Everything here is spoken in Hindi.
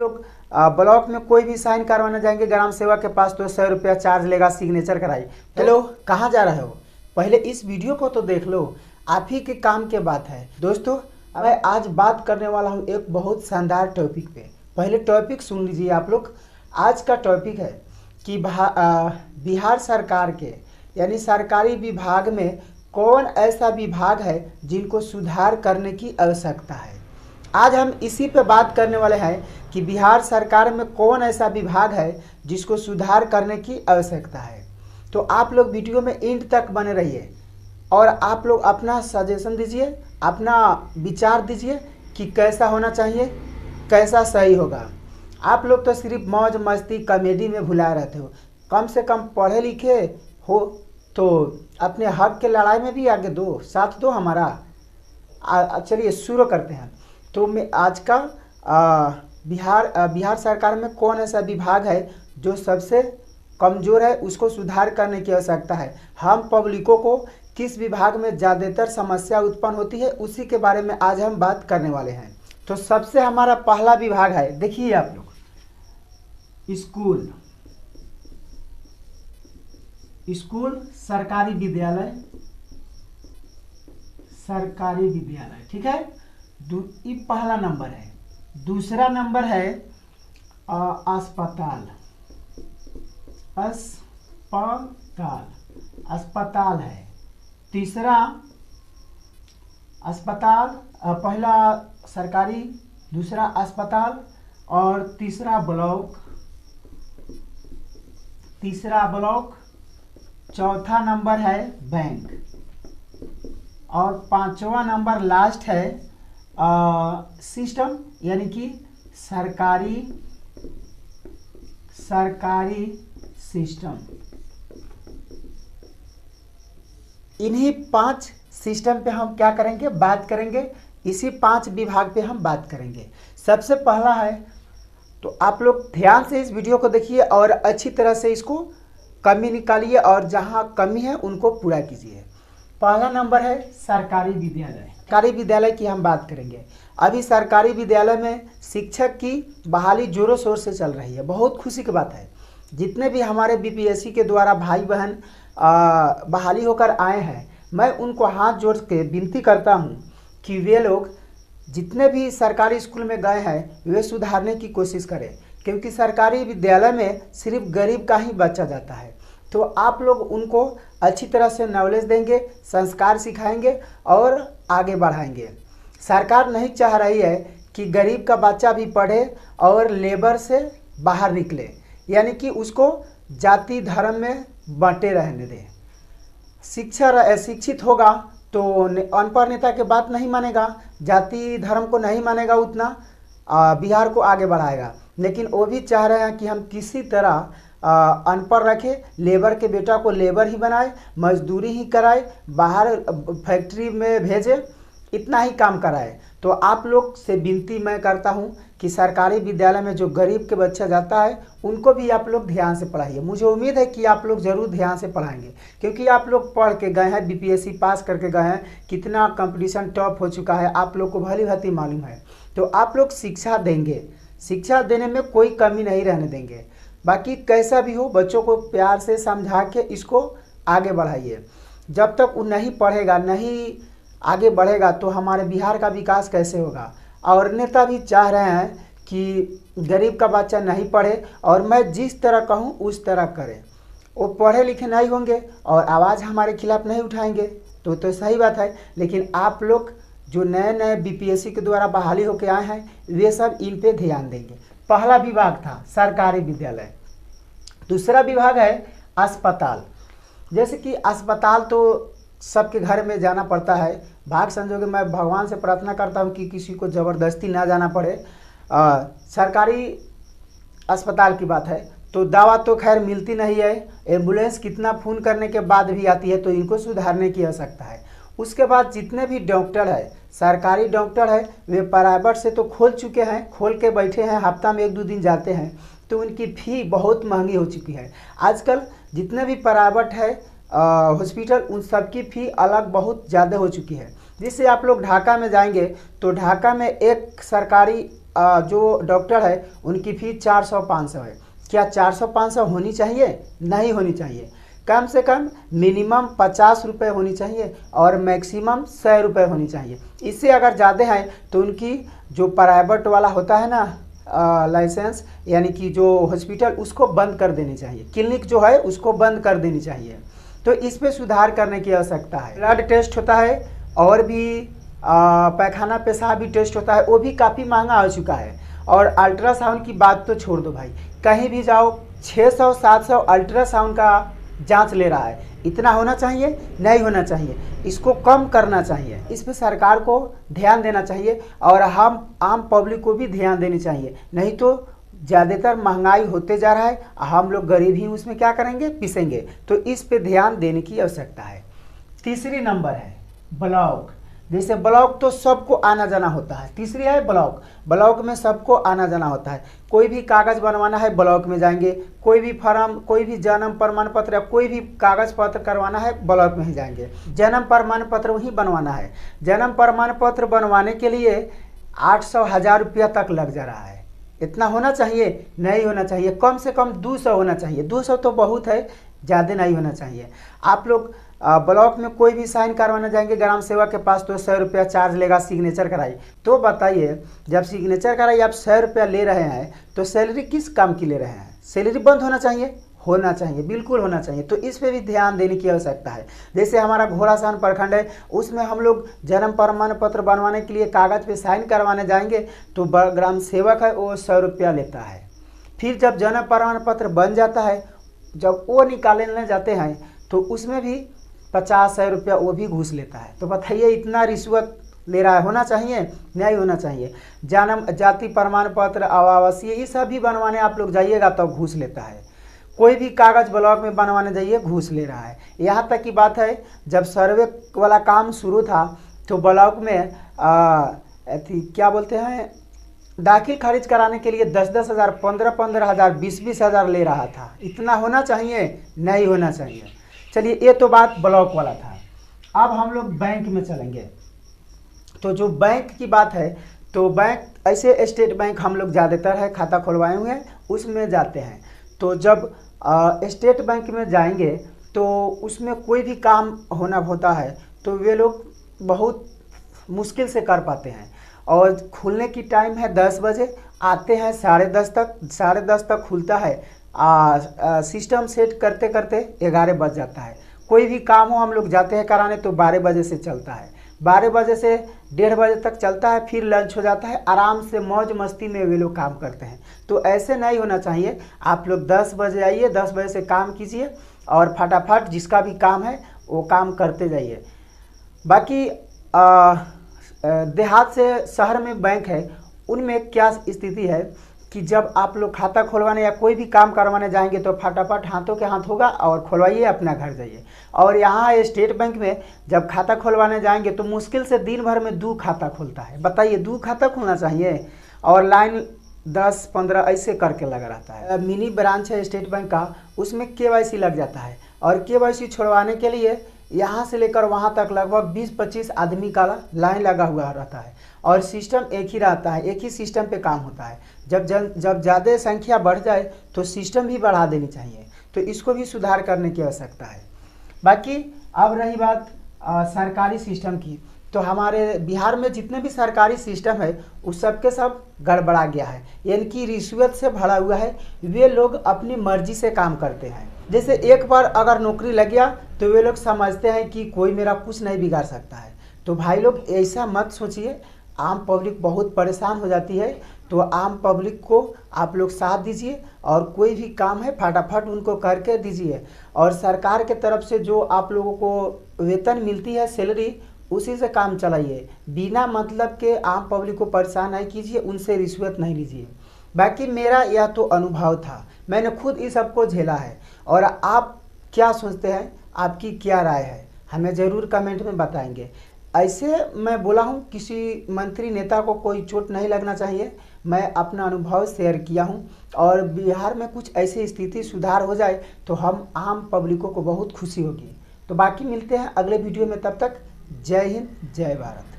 लोग ब्लॉक में कोई भी साइन करवाना जाएंगे ग्राम सेवक के पास तो 100 रुपया चार्ज लेगा सिग्नेचर कराई। हेलो, कहाँ जा रहे हो? पहले इस वीडियो को तो देख लो, आप ही के काम के बात है। दोस्तों, मैं आज बात करने वाला हूँ एक बहुत शानदार टॉपिक पे। पहले टॉपिक सुन लीजिए आप लोग। आज का टॉपिक है कि बिहार सरकार के यानी सरकारी विभाग में कौन ऐसा विभाग है जिनको सुधार करने की आवश्यकता है। आज हम इसी पे बात करने वाले हैं कि बिहार सरकार में कौन ऐसा विभाग है जिसको सुधार करने की आवश्यकता है। तो आप लोग वीडियो में एंड तक बने रहिए और आप लोग अपना सजेशन दीजिए, अपना विचार दीजिए कि कैसा होना चाहिए, कैसा सही होगा। आप लोग तो सिर्फ मौज मस्ती कॉमेडी में भुला रहते हो। कम से कम पढ़े लिखे हो तो अपने हक के लड़ाई में भी आगे दो, साथ दो हमारा। चलिए शुरू करते हैं। तो मैं आज का बिहार सरकार में कौन ऐसा विभाग है जो सबसे कमज़ोर है, उसको सुधार करने की आवश्यकता है। हम पब्लिकों को किस विभाग में ज़्यादातर समस्या उत्पन्न होती है उसी के बारे में आज हम बात करने वाले हैं। तो सबसे हमारा पहला विभाग है, देखिए आप लोग, स्कूल सरकारी विद्यालय, ठीक है। ये पहला नंबर है। दूसरा नंबर है अस्पताल है। तीसरा अस्पताल, पहला सरकारी, दूसरा अस्पताल और तीसरा ब्लॉक। चौथा नंबर है बैंक और पांचवा नंबर लास्ट है सिस्टम यानी कि सरकारी सिस्टम। इन्हीं 5 सिस्टम पे हम क्या करेंगे, बात करेंगे। इसी 5 विभाग पे हम बात करेंगे। सबसे पहला है, तो आप लोग ध्यान से इस वीडियो को देखिए और अच्छी तरह से इसको कमी निकालिए और जहां कमी है उनको पूरा कीजिए। पहला नंबर है सरकारी विद्यालय। सरकारी विद्यालय की हम बात करेंगे। अभी सरकारी विद्यालय में शिक्षक की बहाली जोरों शोर से चल रही है। बहुत खुशी की बात है। जितने भी हमारे बीपीएससी के द्वारा भाई बहन बहाली होकर आए हैं, मैं उनको हाथ जोड़ के विनती करता हूं कि वे लोग जितने भी सरकारी स्कूल में गए हैं वे सुधारने की कोशिश करें, क्योंकि सरकारी विद्यालय में सिर्फ गरीब का ही बच्चा जाता है। तो आप लोग उनको अच्छी तरह से नॉलेज देंगे, संस्कार सिखाएंगे और आगे बढ़ाएंगे। सरकार नहीं चाह रही है कि गरीब का बच्चा भी पढ़े और लेबर से बाहर निकले, यानी कि उसको जाति धर्म में बंटे रहने दें। शिक्षित होगा तो अनपढ़ नेता के बात नहीं मानेगा, जाति धर्म को नहीं मानेगा, उतना बिहार को आगे बढ़ाएगा। लेकिन वो भी चाह रहे हैं कि हम किसी तरह अनपढ़ रखें, लेबर के बेटा को लेबर ही बनाए, मजदूरी ही कराए, बाहर फैक्ट्री में भेजे, इतना ही काम कराए। तो आप लोग से विनती मैं करता हूं कि सरकारी विद्यालय में जो गरीब के बच्चा जाता है उनको भी आप लोग ध्यान से पढ़ाइए। मुझे उम्मीद है कि आप लोग ज़रूर ध्यान से पढ़ाएंगे, क्योंकि आप लोग पढ़ के गए हैं, बीपीएससी पास करके गए हैं, कितना कंपटीशन टॉप हो चुका है आप लोग को भली भांति मालूम है। तो आप लोग शिक्षा देंगे, शिक्षा देने में कोई कमी नहीं रहने देंगे। बाकी कैसा भी हो, बच्चों को प्यार से समझा के इसको आगे बढ़ाइए। जब तक वो नहीं पढ़ेगा, नहीं आगे बढ़ेगा तो हमारे बिहार का विकास कैसे होगा। और नेता भी चाह रहे हैं कि गरीब का बच्चा नहीं पढ़े और मैं जिस तरह कहूँ उस तरह करे। वो पढ़े लिखे नहीं होंगे और आवाज़ हमारे खिलाफ नहीं उठाएंगे तो सही बात है। लेकिन आप लोग जो नए नए बीपीएससी के द्वारा बहाली होकर आए हैं वे सब इन पे ध्यान देंगे। पहला विभाग था सरकारी विद्यालय। दूसरा विभाग है अस्पताल। जैसे कि अस्पताल तो सबके घर में जाना पड़ता है। भाग संजोग मैं भगवान से प्रार्थना करता हूं कि किसी को ज़बरदस्ती ना जाना पड़े। सरकारी अस्पताल की बात है तो दवा तो खैर मिलती नहीं है, एम्बुलेंस कितना फ़ोन करने के बाद भी आती है, तो इनको सुधारने की आवश्यकता है। उसके बाद जितने भी डॉक्टर है, सरकारी डॉक्टर है, वे प्राइवेट से तो खोल चुके हैं, खोल के बैठे हैं, हफ्ता में 1-2 दिन जाते हैं, तो उनकी फ़ी बहुत महंगी हो चुकी है। आजकल जितने भी प्राइवेट है हॉस्पिटल, उन सब की फ़ी अलग बहुत ज़्यादा हो चुकी है। जिससे आप लोग ढाका में जाएंगे तो ढाका में एक सरकारी जो डॉक्टर है उनकी फीस 400-500 है। क्या 400-500 होनी चाहिए? नहीं होनी चाहिए। कम से कम मिनिमम 50 रुपये होनी चाहिए और मैक्सिमम 100 रुपये होनी चाहिए। इससे अगर ज़्यादा है तो उनकी जो प्राइवेट वाला होता है ना लाइसेंस, यानी कि जो हॉस्पिटल, उसको बंद कर देनी चाहिए। क्लिनिक जो है उसको बंद कर देनी चाहिए। तो इस पे सुधार करने की आवश्यकता है। ब्लड टेस्ट होता है और भी पैखाना पेशाब भी टेस्ट होता है, वो भी काफ़ी महंगा हो चुका है। और अल्ट्रासाउंड की बात तो छोड़ दो भाई, कहीं भी जाओ 600-700 अल्ट्रासाउंड का जांच ले रहा है। इतना होना चाहिए? नहीं होना चाहिए। इसको कम करना चाहिए। इस पे सरकार को ध्यान देना चाहिए और हम आम पब्लिक को भी ध्यान देनी चाहिए। नहीं तो ज़्यादातर महंगाई होते जा रहा है, हम लोग गरीब ही उसमें क्या करेंगे? पिसेंगे। तो इस पे ध्यान देने की आवश्यकता है। तीसरी नंबर है ब्लॉक। जैसे ब्लॉक तो सबको आना जाना होता है। तीसरी है ब्लॉक। ब्लॉक में सबको आना जाना होता है। कोई भी कागज़ बनवाना है ब्लॉक में जाएंगे, कोई भी फॉर्म, कोई भी जन्म प्रमाण पत्र या कोई भी कागज़ पत्र करवाना है ब्लॉक में ही जाएंगे। जन्म प्रमाण पत्र वहीं बनवाना है। जन्म प्रमाण पत्र बनवाने के लिए 800-1000 रुपया तक लग जा रहा है। इतना होना चाहिए? नहीं होना चाहिए। कम से कम 200 होना चाहिए। 200 तो बहुत है, ज़्यादा नहीं होना चाहिए। आप लोग ब्लॉक में कोई भी साइन करवाना जाएंगे ग्राम सेवक के पास तो 100 रुपया चार्ज लेगा सिग्नेचर कराई। तो बताइए, जब सिग्नेचर कराई आप 100 रुपया ले रहे हैं तो सैलरी किस काम की ले रहे हैं? सैलरी बंद होना चाहिए? होना चाहिए, बिल्कुल होना चाहिए। तो इस पे भी ध्यान देने की आवश्यकता है। जैसे हमारा घोड़ासान प्रखंड है, उसमें हम लोग जन्म प्रमाण पत्र बनवाने के लिए कागज़ पे साइन करवाने जाएंगे तो ग्राम सेवक है वो 100 रुपया लेता है। फिर जब जन्म प्रमाण पत्र बन जाता है, जब वो निकालने जाते हैं तो उसमें भी 50-100 रुपया वो भी घूस लेता है। तो बताइए, इतना रिश्वत ले रहा है? होना चाहिए? नहीं होना चाहिए। जन्म जाति प्रमाण पत्र, आवासीय, ये सब भी बनवाने आप लोग जाइएगा तो घूस लेता है। कोई भी कागज़ ब्लॉक में बनवाने जाइए घूस ले रहा है। यहाँ तक की बात है, जब सर्वे वाला काम शुरू था तो ब्लॉक में क्या बोलते हैं, दाखिल खारिज कराने के लिए 10-10 हज़ार, 15-15 हज़ार, 20-20 हज़ार ले रहा था। इतना होना चाहिए? नहीं होना चाहिए। चलिए, ये तो बात ब्लॉक वाला था। अब हम लोग बैंक में चलेंगे। तो जो बैंक की बात है, तो बैंक ऐसे स्टेट बैंक हम लोग ज़्यादातर है खाता खुलवाए हुए हैं, उसमें जाते हैं। तो जब स्टेट बैंक में जाएंगे तो उसमें कोई भी काम होता है तो वे लोग बहुत मुश्किल से कर पाते हैं। और खुलने की टाइम है 10 बजे, आते हैं 10:30 तक। 10:30 तक खुलता है। सिस्टम सेट करते करते 11 बज जाता है। कोई भी काम हो हम लोग जाते हैं कराने तो 12 बजे से चलता है। 12 बजे से 1:30 बजे तक चलता है, फिर लंच हो जाता है। आराम से मौज मस्ती में वे लोग काम करते हैं। तो ऐसे नहीं होना चाहिए। आप लोग 10 बजे आइए, 10 बजे से काम कीजिए और फटाफट जिसका भी काम है वो काम करते जाइए। बाकी देहात से शहर में बैंक है, उनमें क्या स्थिति है कि जब आप लोग खाता खुलवाने या कोई भी काम करवाने जाएंगे तो फटाफट हाथों के हाथ होगा और खुलवाइए, अपना घर जाइए। और यहाँ स्टेट बैंक में जब खाता खुलवाने जाएंगे तो मुश्किल से दिन भर में 2 खाता खुलता है। बताइए, 2 खाता खुलना चाहिए और लाइन 10-15 ऐसे करके लगा रहता है। मिनी ब्रांच है स्टेट बैंक का, उसमें KYC लग जाता है और KYC छुड़वाने के लिए यहाँ से लेकर वहाँ तक लगभग 20-25 आदमी का लाइन लगा हुआ रहता है और सिस्टम एक ही रहता है, एक ही सिस्टम पे काम होता है। जब ज़्यादा संख्या बढ़ जाए तो सिस्टम भी बढ़ा देनी चाहिए। तो इसको भी सुधार करने की आवश्यकता है। बाकी अब रही बात सरकारी सिस्टम की, तो हमारे बिहार में जितने भी सरकारी सिस्टम है उस सब के सब गड़बड़ा गया है, यानी कि रिश्वत से भरा हुआ है। वे लोग अपनी मर्जी से काम करते हैं। जैसे एक बार अगर नौकरी लग गया तो वे लोग समझते हैं कि कोई मेरा कुछ नहीं बिगाड़ सकता है। तो भाई लोग ऐसा मत सोचिए। आम पब्लिक बहुत परेशान हो जाती है, तो आम पब्लिक को आप लोग साथ दीजिए और कोई भी काम है फटाफट उनको करके दीजिए। और सरकार के तरफ से जो आप लोगों को वेतन मिलती है, सैलरी, उसी से काम चलाइए। बिना मतलब के आम पब्लिक को परेशान नहीं कीजिए, उनसे रिश्वत नहीं लीजिए। बाकी मेरा यह तो अनुभव था, मैंने खुद इस सबको झेला है। और आप क्या सोचते हैं, आपकी क्या राय है, हमें ज़रूर कमेंट में बताएंगे। ऐसे मैं बोला हूँ, किसी मंत्री नेता को कोई चोट नहीं लगना चाहिए। मैं अपना अनुभव शेयर किया हूँ और बिहार में कुछ ऐसी स्थिति सुधार हो जाए तो हम आम पब्लिकों को बहुत खुशी होगी। तो बाकी मिलते हैं अगले वीडियो में, तब तक जय हिंद, जय भारत।